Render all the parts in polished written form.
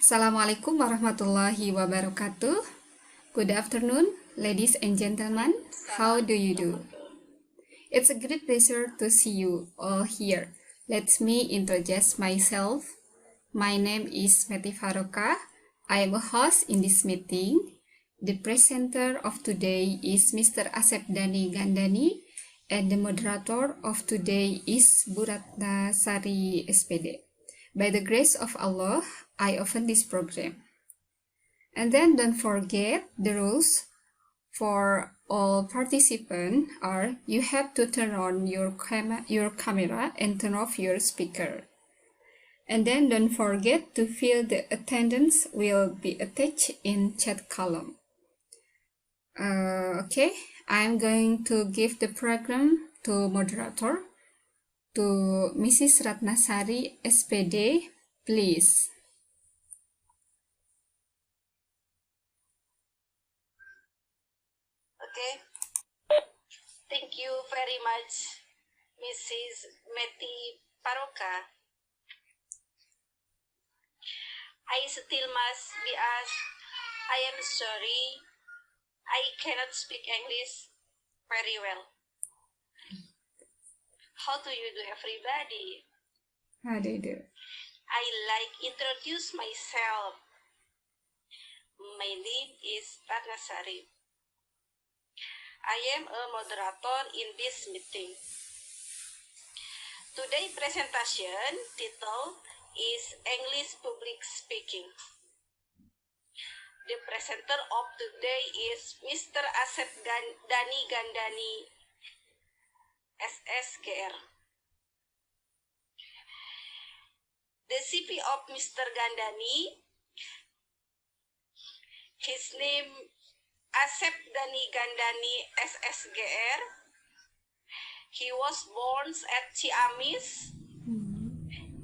Assalamualaikum warahmatullahi wabarakatuh. Good afternoon, ladies and gentlemen. How do you do? It's a great pleasure to see you all here. Let me introduce myself. My name is Meti Faroka. I am a host in this meeting. The presenter of today is Mr. Asep Dhani Gandani, and the moderator of today is Ratnasari S.Pd. By the grace of Allah, I open this program. And then don't forget the rules for all participants are you have to turn on your camera and turn off your speaker. And then don't forget to fill the attendance will be attached in chat column. Okay, I'm going to give the program to moderator, to Mrs. Ratnasari S.Pd, please. Okay, thank you very much, Mrs. Meti Faroka. I still must be asked, I am sorry, I cannot speak English very well. How do you do, everybody? How do you do? I like introduce myself. My name is Ratnasari. I am a moderator in this meeting. Today's presentation title is English Public Speaking. The presenter of today is Mr. Asep Dhani Gandani, SSGR. The CP of Mr. Gandani, his name Asep Dhani Gandani, SSGR. He was born at Ciamis.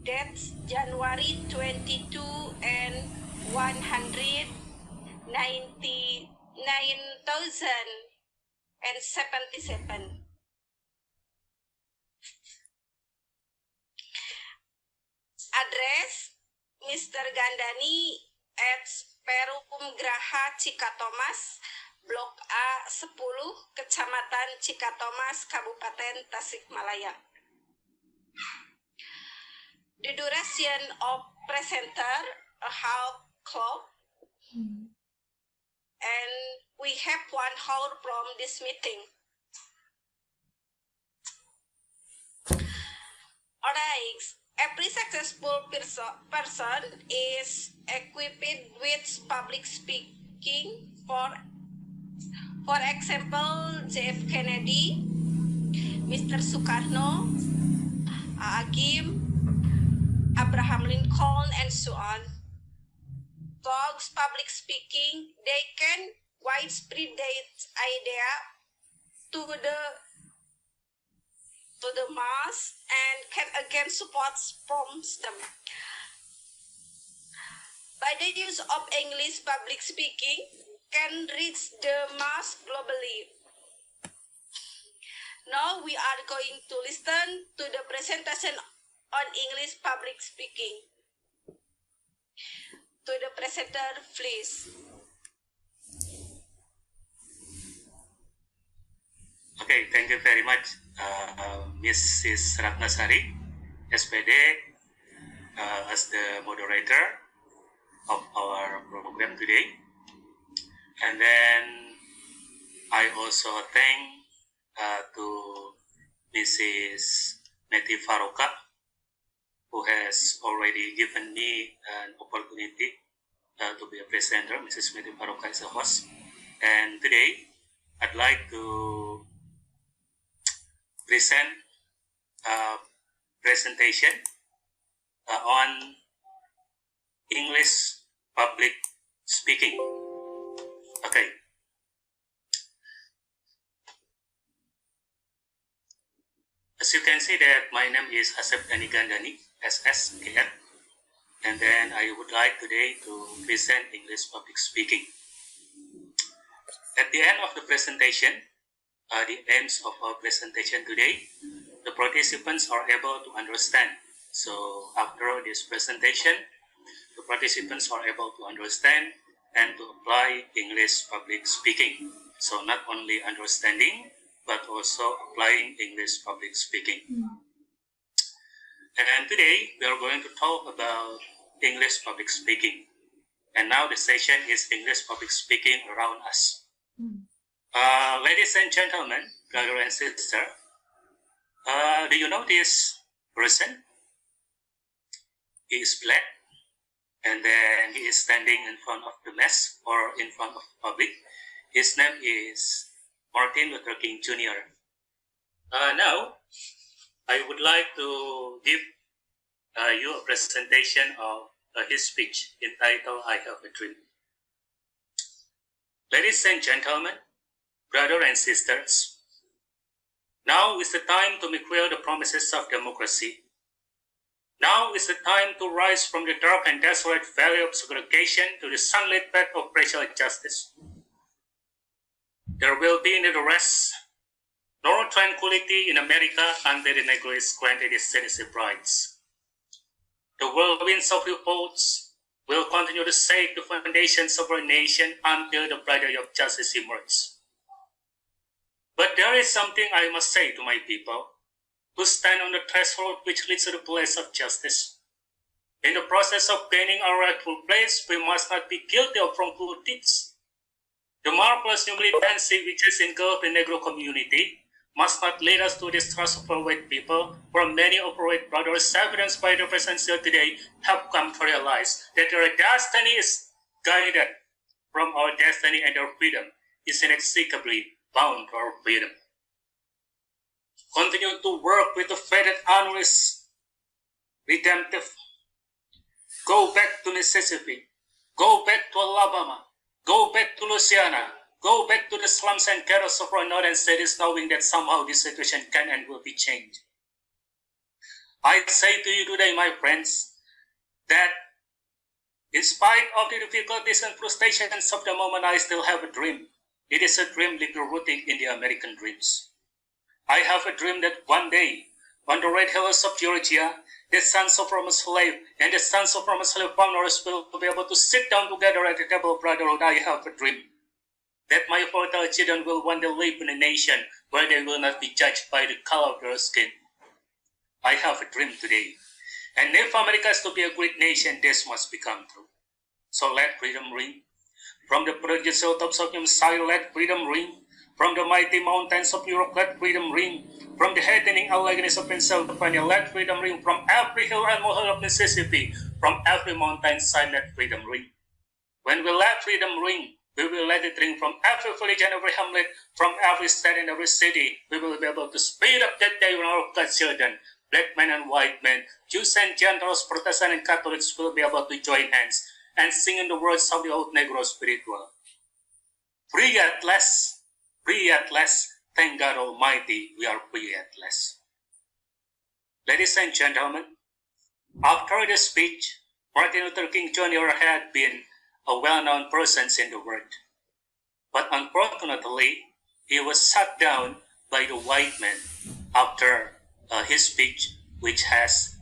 That's January 22 and 199,077. Address Mr. Gandani at Perum Graha Cikatomas, Blok A 10, Kecamatan Cikatomas, Kabupaten Tasikmalaya. The duration of presenter a half clock, and we have 1 hour from this meeting. Alright, every successful person is equipped with public speaking. For example, J.F. Kennedy, Mr. Sukarno, Agim, Abraham Lincoln, and so on. Talks public speaking, they can widespread their idea to the mass and can again support from them. By the use of English, public speaking can reach the mass globally. Now we are going to listen to the presentation on English public speaking. To the presenter, please. Okay, thank you very much, Mrs. Ratnasari, S.Pd, as the moderator of our program today. And then I also thank to Mrs. Meti Faroka, who has already given me an opportunity to be a presenter. Mrs. Meti Faroka is a host. And today, I'd like to present a presentation on English public speaking. Okay. As you can see that my name is Asep Dhani Gandani, SSGR, and then I would like today to present English public speaking. At the end of the presentation, the aims of our presentation today, the participants are able to understand. So after this presentation, the participants are able to understand and to apply English public speaking. So not only understanding, but also applying English public speaking. And today we are going to talk about English public speaking. And now the session is English public speaking around us. Ladies and gentlemen, brother and sister, do you know this person? He is black, and then he is standing in front of the mass or in front of the public. His name is Martin Luther King Jr. Now, I would like to give you a presentation of his speech entitled I Have a Dream. Ladies and gentlemen, brothers and sisters, now is the time to make real the promises of democracy. Now is the time to rise from the dark and desolate valley of segregation to the sunlit path of racial justice. There will be neither rest nor tranquility in America until the Negro is granted his citizenship rights. The whirlwinds of revolts will continue to shake the foundations of our nation until the bridle of justice emerges. But there is something I must say to my people who stand on the threshold which leads to the place of justice. In the process of gaining our rightful place, we must not be guilty of wrongful deeds. The marvelous militancy which has engulfed the Negro community must not lead us to distrust of our white people, for many of our white brothers, evidenced by the presence here today, have come to realize that their destiny is guided from our destiny, and their freedom is inextricably bound to our freedom. Continue to work with the faith that honor is redemptive. Go back to Mississippi. Go back to Alabama. Go back to Louisiana. Go back to the slums and ghettos of our northern cities, knowing that somehow this situation can and will be changed. I say to you today, my friends, that in spite of the difficulties and frustrations of the moment, I still have a dream. It is a dream deeply rooted in the American dreams. I have a dream that one day, on the red hills of Georgia, the sons of former slave and the sons of former slave owners will be able to sit down together at the table of brotherhood. I have a dream that my fertile children will one day live in a nation where they will not be judged by the color of their skin. I have a dream today. And if America is to be a great nation, this must become true. So let freedom ring. From the prodigious hilltops of Messiah, let freedom ring. From the mighty mountains of Europe, let freedom ring. From the heightening Alleghenies of Pennsylvania, let freedom ring. From every hill and molehill of Mississippi, from every mountain side, let freedom ring. When we let freedom ring, we will let it ring from every village and every hamlet, from every state and every city. We will be able to speed up that day when our children, black men and white men, Jews and Gentiles, Protestants and Catholics will be able to join hands and sing in the words of the old Negro spiritual. Free at last, thank God Almighty, we are free at last. Ladies and gentlemen, after the speech, Martin Luther King Jr. had been a well-known person in the world. But unfortunately, he was shut down by the white men after his speech, which has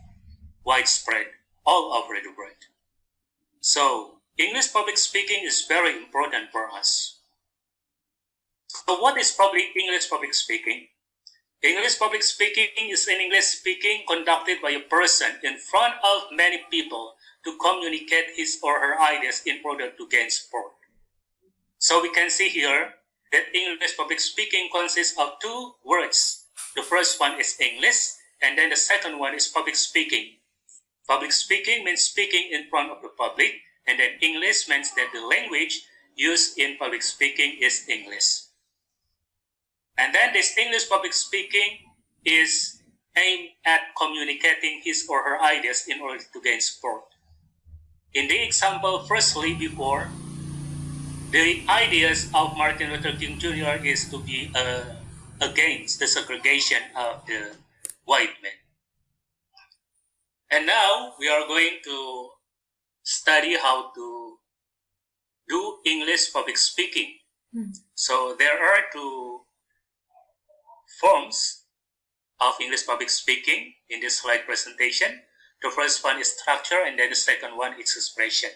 widespread all over the world. So, English public speaking is very important for us. So what is English public speaking? English public speaking is an English speaking conducted by a person in front of many people to communicate his or her ideas in order to gain support. So we can see here that English public speaking consists of two words. The first one is English, and then the second one is public speaking. Public speaking means speaking in front of the public, and then English means that the language used in public speaking is English. And then this English public speaking is aimed at communicating his or her ideas in order to gain support. In the example, firstly, before, the ideas of Martin Luther King Jr. is to be against the segregation of the white men. And now we are going to study how to do English public speaking. So there are two forms of English public speaking in this slide presentation. The first one is structure, and then the second one is expression.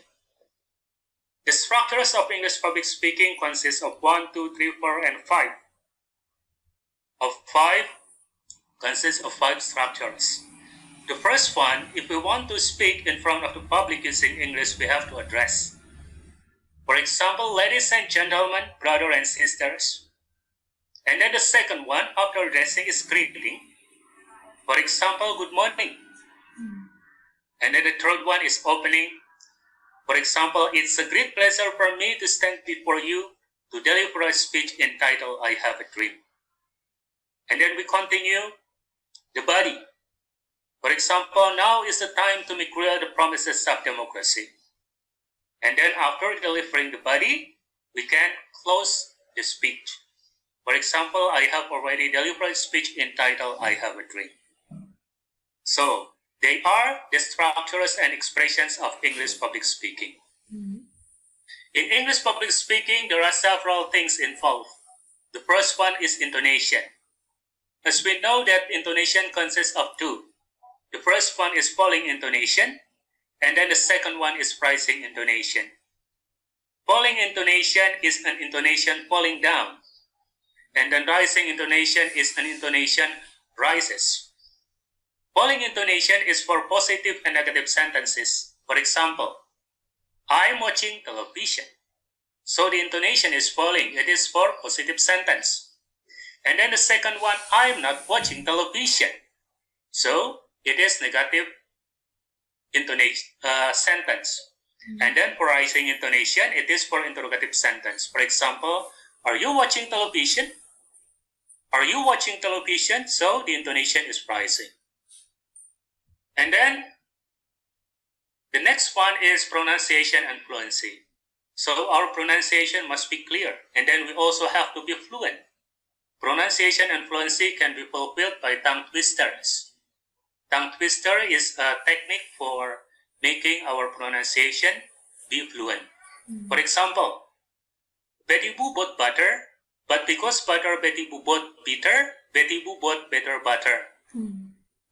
The structures of English public speaking consist of 1, 2, 3, 4, and 5. Of 5 consists of 5 structures. The first one, if we want to speak in front of the public using English, we have to address. For example, ladies and gentlemen, brothers and sisters. And then the second one, after addressing, is greeting. For example, good morning. And then the third one is opening. For example, it's a great pleasure for me to stand before you to deliver a speech entitled I Have a Dream. And then we continue the body. For example, now is the time to make real the promises of democracy. And then after delivering the body, we can close the speech. For example, I have already delivered a speech entitled I Have a Dream. So, they are the structures and expressions of English public speaking. In English public speaking, there are several things involved. The first one is intonation. As we know that intonation consists of 2. The first one is falling intonation, and then the second one is rising intonation. Falling intonation is an intonation falling down, and then rising intonation is an intonation rises. Falling intonation is for positive and negative sentences. For example, I'm watching television. So the intonation is falling. It is for positive sentence. And then the second one, I'm not watching television. So it is negative intonation sentence. And then for rising intonation, it is for interrogative sentence. For example, are you watching television? Are you watching television? So the intonation is rising. And then the next one is pronunciation and fluency. So our pronunciation must be clear, and then we also have to be fluent. Pronunciation and fluency can be fulfilled by tongue twisters. Tongue twister is a technique for making our pronunciation be fluent. For example, Betty Boo bought butter, but because butter Betty Boo bought bitter, Betty Boo bought better butter.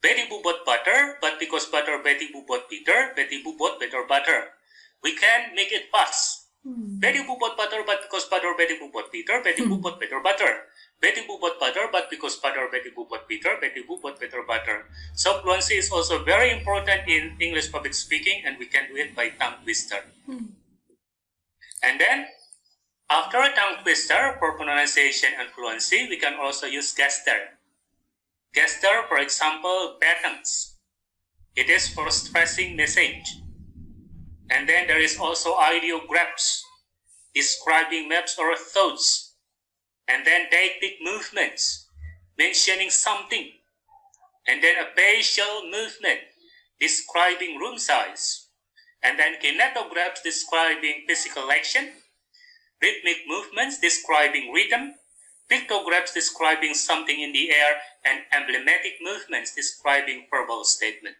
Betty Boo bought butter, but because butter Betty Boo bought bitter, Betty Boo bought better butter. We can make it fast. Betty Boo bought butter, but because butter Betty Boo bought bitter, Betty Boo bought better butter. Betty Boo bought butter, but because butter Betty Boo bought bitter, Betty Boo bought better butter. So fluency is also very important in English public speaking, and we can do it by tongue twister. And then, after a tongue twister for pronunciation and fluency, we can also use gesture. Gesture, for example, buttons. It is for stressing message. And then there is also ideographs, describing maps or thoughts. And then deitic movements, mentioning something. And then a facial movement, describing room size. And then kinetographs describing physical action. Rhythmic movements describing rhythm. Pictographs describing something in the air, and emblematic movements describing verbal statement.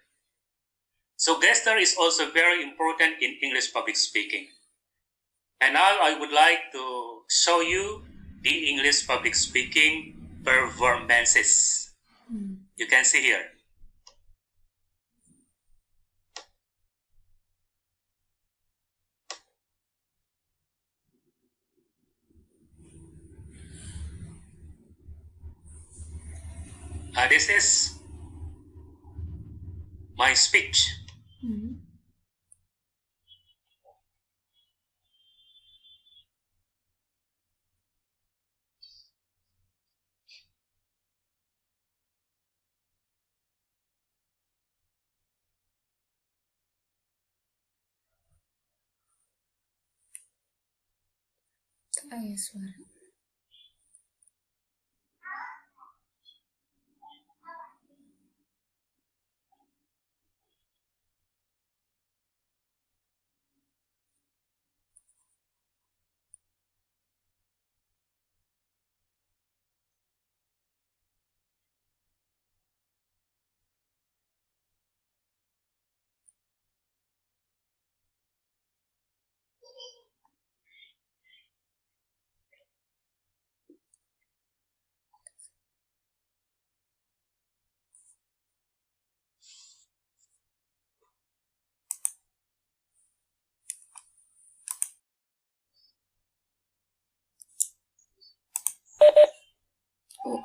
So gesture is also very important in English public speaking. And now I would like to show you the English public speaking performances. You can see here. This is my speech. Suara.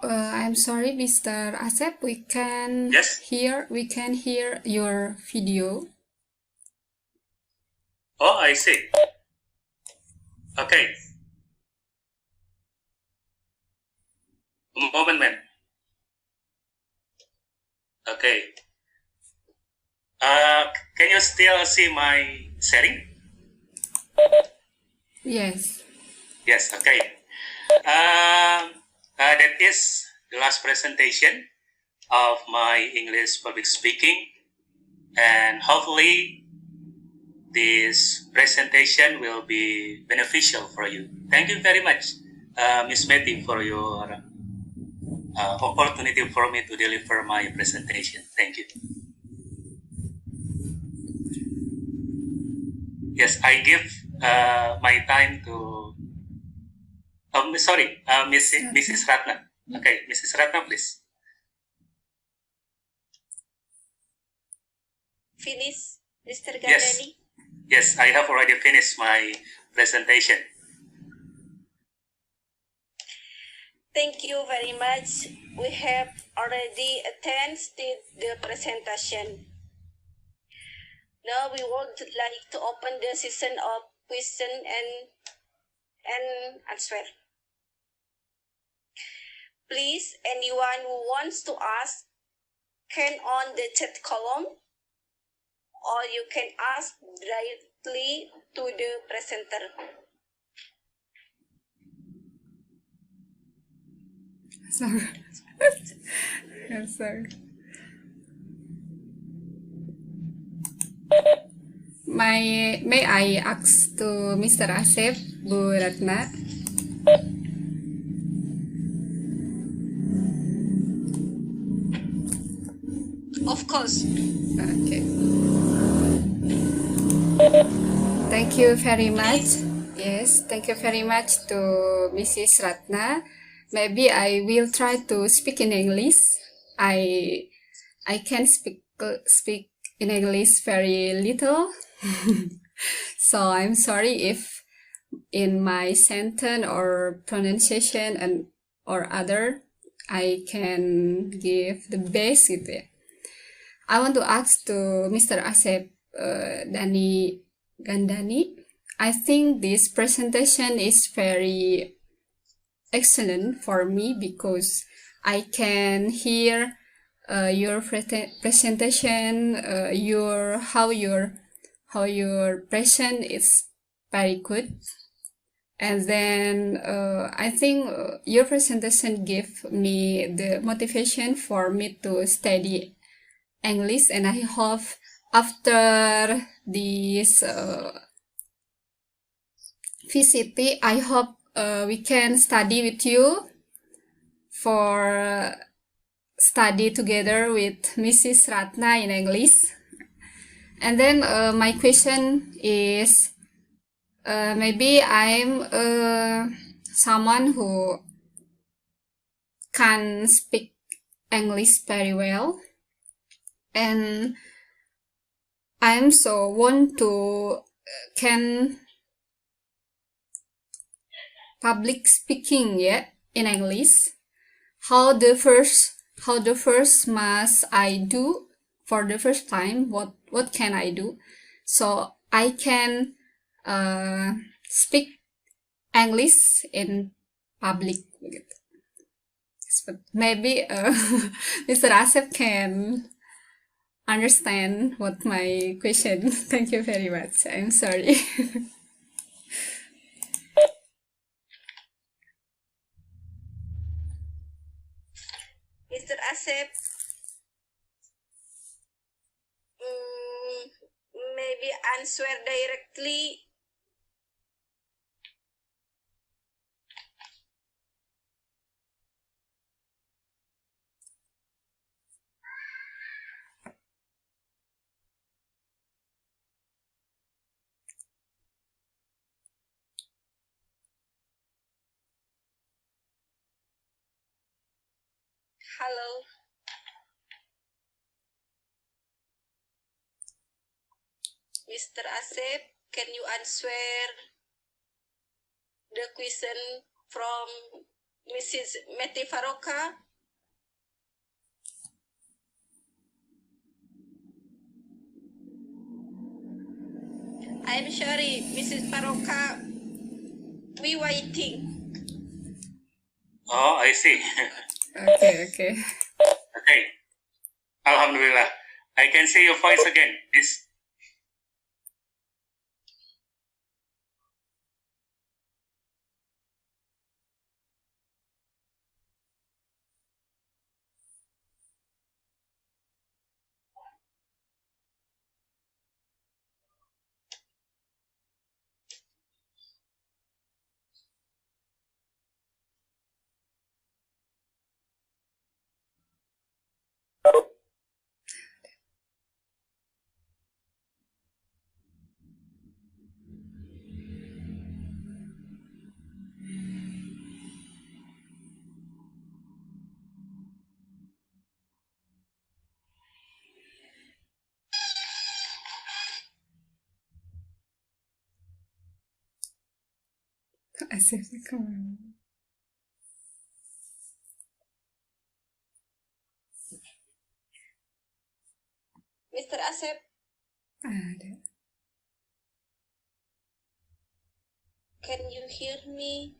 I'm sorry, Mr. Asep. Yes. We can hear your video. Oh, I see. Okay. Moment, man. Okay. Can you still see my sharing? Yes. Yes. Okay. That is the last presentation of my English public speaking, and hopefully this presentation will be beneficial for you. Thank you very much, Ms. Meti, for your opportunity for me to deliver my presentation. Thank you. Yes, I give my time to. Sorry, Mrs. Ratna. Okay, Mrs. Ratna, please. Finish, Mr. Yes. Gandani. Yes, I have already finished my presentation. Thank you very much. We have already attended the presentation. Now we would like to open the session of question and answer. Please, anyone who wants to ask can on the chat column, or you can ask directly to the presenter. Sorry. I'm sorry. May I ask to Mr. Asep, Bu Ratna? Of course. Okay. Thank you very much. Yes, thank you very much to Mrs. Ratna. Maybe I will try to speak in English. I can speak in English very little. So I'm sorry if in my sentence or pronunciation and or other I can give the best gitu ya. I want to ask to Mr. Asep Dhani Gandani. I think this presentation is very excellent for me because I can hear your presentation, how your present is very good, and then I think your presentation gave me the motivation for me to study English, and I hope after this VCT, I hope we can study with you for study together with Mrs. Ratna in English. And then my question is, maybe I'm someone who can speak English very well, and I'm so want to can public speaking in English. How the first must I do for the first time? What can I do so I can speak English in public? But maybe Mr. Asep can understand what my question. Thank you very much. I'm sorry. Mr. Asep, maybe answer directly. Hello. Mr. Asep, can you answer the question from Mrs. Meti Faroka. I'm sorry, Mrs. Faroka. We waiting. Oh, I see. Okay, okay. Okay. Alhamdulillah. I can see your voice again. Please. Asep, come on. Mr. Asep, Ada. can you hear me?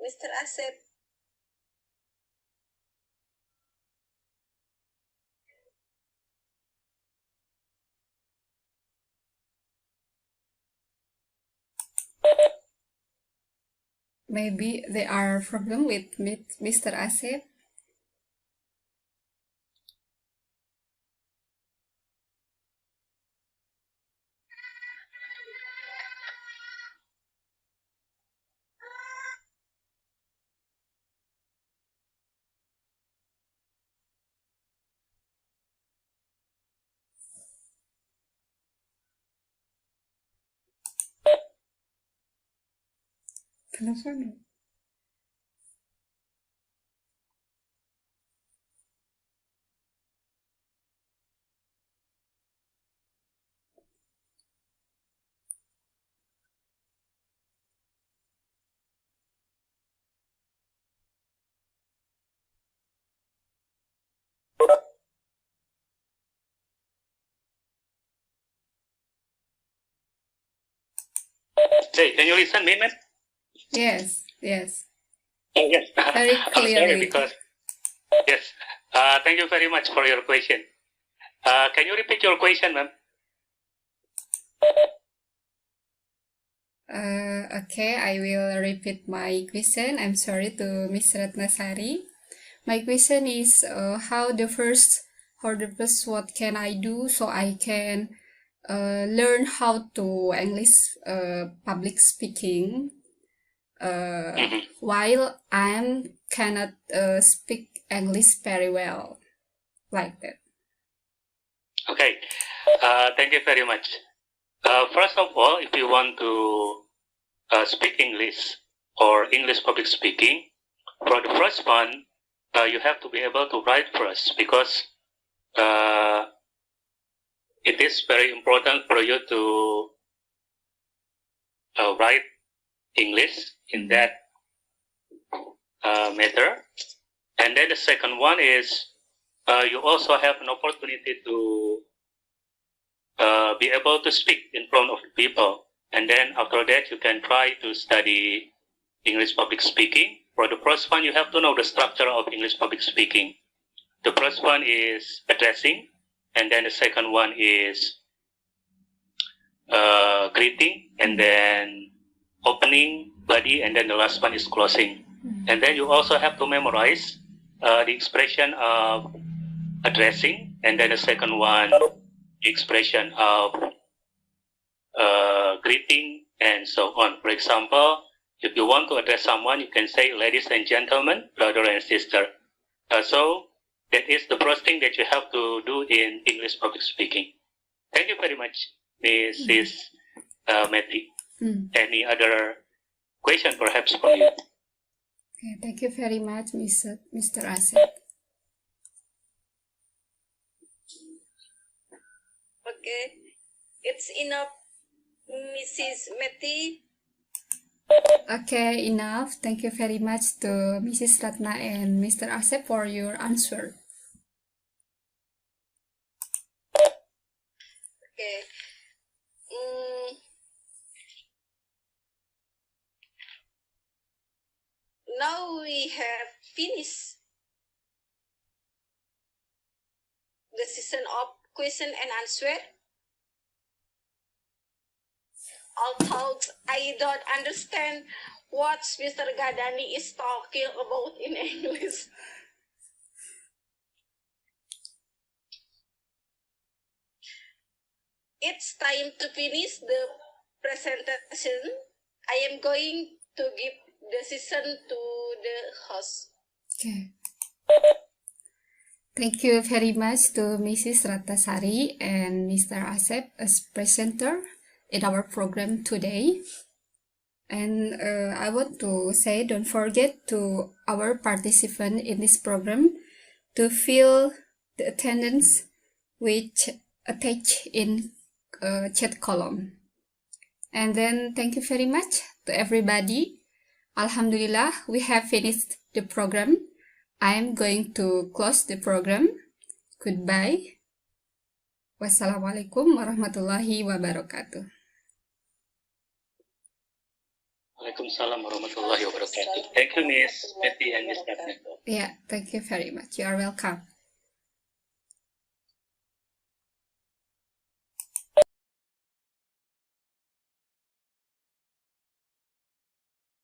Mr. Asep, Maybe there are problem with Mr. Asep. Telepon. Hey, can you listen me, man? Yes, yes. Oh, yes. Very I'm sorry clearly. because, yes. Thank you very much for your question. Can you repeat your question, ma'am? Okay, I will repeat my question. I'm sorry to Miss Ratnasari. My question is how the first what can I do so I can learn how to English public speaking while I cannot speak English very well, like that. Okay. Thank you very much. First of all, if you want to speak English or English public speaking, for the first one, you have to be able to write first because it is very important for you to write English in that matter. And then the second one is you also have an opportunity to be able to speak in front of people. And then after that, you can try to study English public speaking. For the first one, you have to know the structure of English public speaking. The first one is addressing, and then the second one is greeting, and then opening, body, and then the last one is closing. And then you also have to memorize the expression of addressing, and then the second one, the expression of greeting, and so on. For example, if you want to address someone, you can say, ladies and gentlemen, brother and sister. So that is the first thing that you have to do in English public speaking. Thank you very much, Mrs. Meti. Any other question perhaps for you? Okay, thank you very much, Mr. Asep. Okay, it's enough, Mrs. Meti. Okay, enough. Thank you very much to Mrs. Ratna and Mr. Asep for your answer. Okay. Now we have finished the session of question and answer. Although I don't understand what Mr. Gandani is talking about in English. It's time to finish the presentation. I am going to give the session to the host. Okay. Thank you very much to Mrs. Ratnasari and Mr. Asep as presenter in our program today. And I want to say, don't forget to our participant in this program to fill the attendance which attached in chat column. And then thank you very much to everybody. Alhamdulillah, we have finished the program. I am going to close the program. Goodbye. Wassalamualaikum warahmatullahi wabarakatuh. Waalaikumsalam warahmatullahi wabarakatuh. Thank you, Miss Meti and Miss Ratna. Yeah, thank you very much. You are welcome.